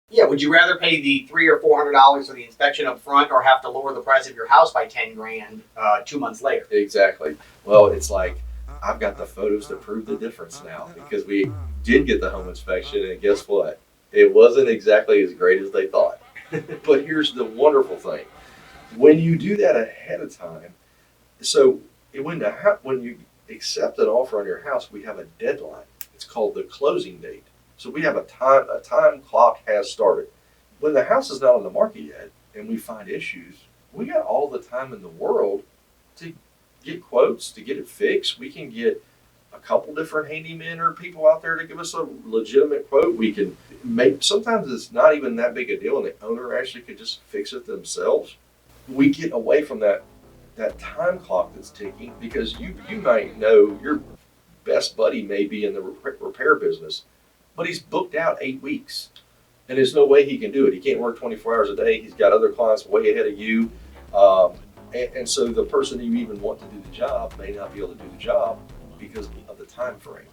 Yeah, would you rather pay the $300 or $400 for the inspection up front, or have to lower the price of your house by 10 grand 2 months later? Exactly. Well, it's like I've got the photos to prove the difference now because we did get the home inspection, and guess what? It wasn't exactly as great as they thought. But here's the wonderful thing: when you do that ahead of time, so when you accept an offer on your house, we have a deadline. It's called the closing date. So we have a time clock has started. When the house is not on the market yet, and we find issues, we got all the time in the world to get quotes to get it fixed. We can get a couple different handymen or people out there to give us a legitimate quote. We can make, sometimes it's not even that big a deal, and the owner actually could just fix it themselves. We get away from that time clock that's ticking, because you might know your best buddy may be in the repair business, but he's booked out 8 weeks, and there's no way he can do it. He can't work 24 hours a day. He's got other clients way ahead of you. And so the person you even want to do the job may not be able to do the job because of the time frame.